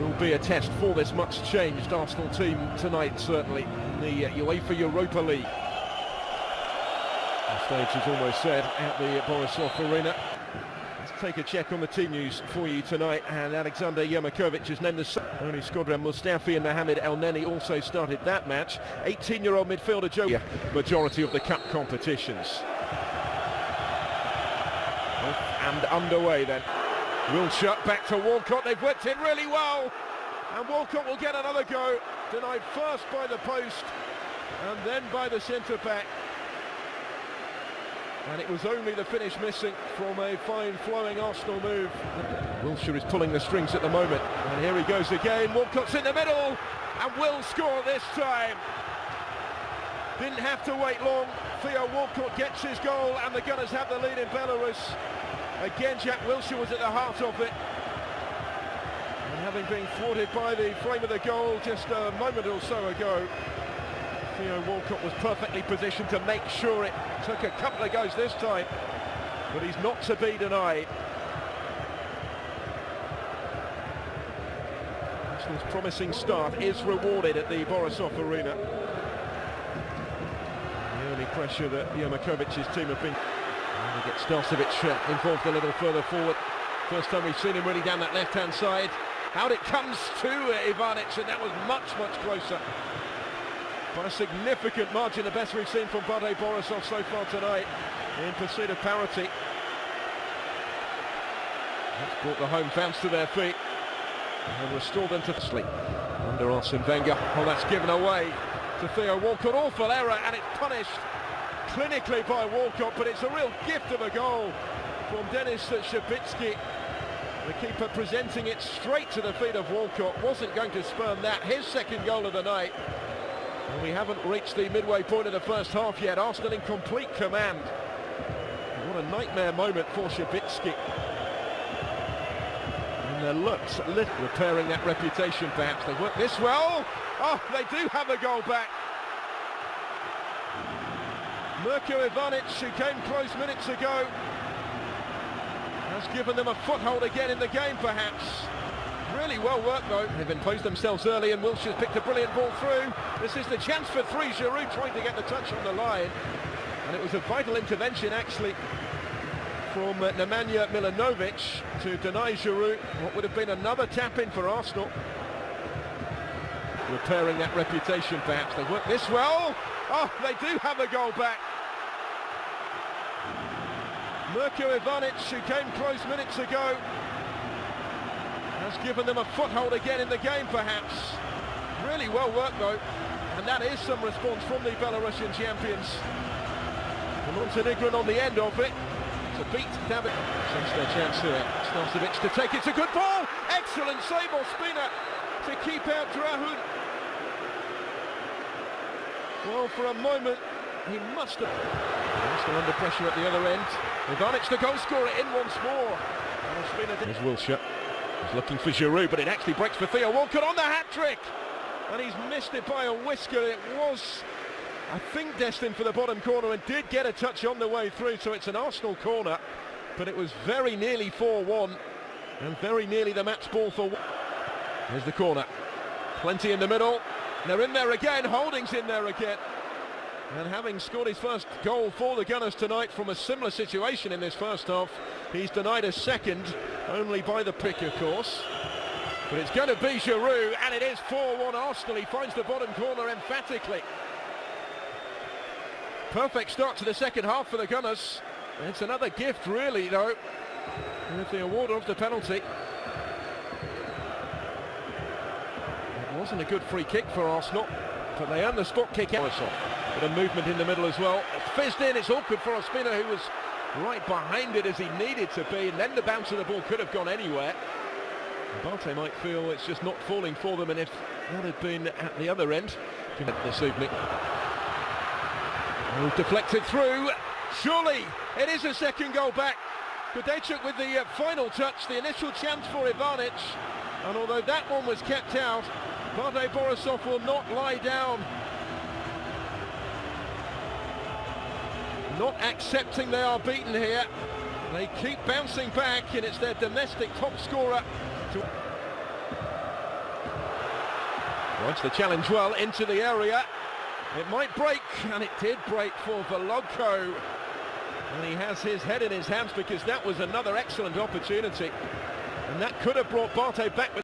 will be a test for this much changed Arsenal team tonight, certainly, in the UEFA Europa League. The stage is almost said at the Borisov Arena. Let's take a check on the team news for you tonight, and Alexander Yermakovic is named the only Skodran Mustafi and Mohamed El Neni also started that match. 18-year-old midfielder Joe, majority of the cup competitions. And underway then. Wilshere back to Walcott, they've worked in really well, and Walcott will get another go, denied first by the post and then by the centre-back. And it was only the finish missing from a fine flowing Arsenal move. Wilshere is pulling the strings at the moment, and here he goes again. Walcott's in the middle and will score this time. Didn't have to wait long. Theo Walcott gets his goal and the Gunners have the lead in Belarus. Again, Jack Wilshere was at the heart of it, and having been thwarted by the frame of the goal just a moment or so ago, Theo Walcott was perfectly positioned to make sure it took a couple of goes this time, but he's not to be denied. Arsenal's promising start is rewarded at the Borisov Arena. The early pressure that Yermakovic's team have been... And we get Starcevic involved a little further forward. First time we've seen him really down that left-hand side. Out it comes to Ivanic, and that was much, much closer. By a significant margin, the best we've seen from BATE Borisov so far tonight in pursuit of parity. That's brought the home fans to their feet and restored them to sleep under Arsene Wenger. Well, that's given away to Theo Walcott. Awful error, and it's punished clinically by Walcott, but it's a real gift of a goal from Denis Shabitsky. The keeper presenting it straight to the feet of Walcott. Wasn't going to spurn that. His second goal of the night. And we haven't reached the midway point of the first half yet. Arsenal in complete command. What a nightmare moment for Shabitsky. And there looks little repairing that reputation, perhaps. They work this well. Oh, they do have a goal back. Mirko Ivanic, who came close minutes ago, has given them a foothold again in the game, perhaps. Really well worked though. They've imposed themselves early, and Wilshere's picked a brilliant ball through. This is the chance for three. Giroud trying to get the touch on the line, and it was a vital intervention actually from Nemanja Milanovic to deny Giroud what would have been another tap-in for Arsenal. Repairing that reputation, perhaps. They work this well. Oh, they do have a goal back. Mirko Ivanic, who came close minutes ago, has given them a foothold again in the game, perhaps. Really well worked though, and that is some response from the Belarusian champions. The Montenegrin on the end of it to beat David. Changed their chance here. Starcevic to take it. It's a good ball. Excellent save, Ospina to keep out Drahun. Well, for a moment he must have... Still under pressure at the other end. Ivanic, the goal scorer, in once more. Here's Wilshere. He's looking for Giroud, but it actually breaks for Theo Walcott on the hat-trick. And he's missed it by a whisker. It was, I think, destined for the bottom corner and did get a touch on the way through, so it's an Arsenal corner. But it was very nearly 4-1 and very nearly the match ball for... Here's the corner. Plenty in the middle. They're in there again. Holding's in there again. And having scored his first goal for the Gunners tonight from a similar situation in this first half, he's denied a second, only by the pick, of course. But it's going to be Giroud, and it is 4-1 Arsenal. He finds the bottom corner emphatically. Perfect start to the second half for the Gunners. It's another gift, really, though, with the award of the penalty. It wasn't a good free kick for Arsenal, but they earned the spot kick out. Bit of movement in the middle as well. It's fizzed in, it's awkward for Ospina, who was right behind it as he needed to be, and then the bounce of the ball could have gone anywhere. BATE might feel it's just not falling for them, and if that had been at the other end this evening. Oh, deflected through. Surely it is a second goal back. Kudaichuk with the final touch, the initial chance for Ivanic, and although that one was kept out, BATE Borisov will not lie down. Not accepting they are beaten here. They keep bouncing back, and it's their domestic top scorer. Wants the challenge well into the area. It might break, and it did break for Vologko. And he has his head in his hands because that was another excellent opportunity. And that could have brought BATE back with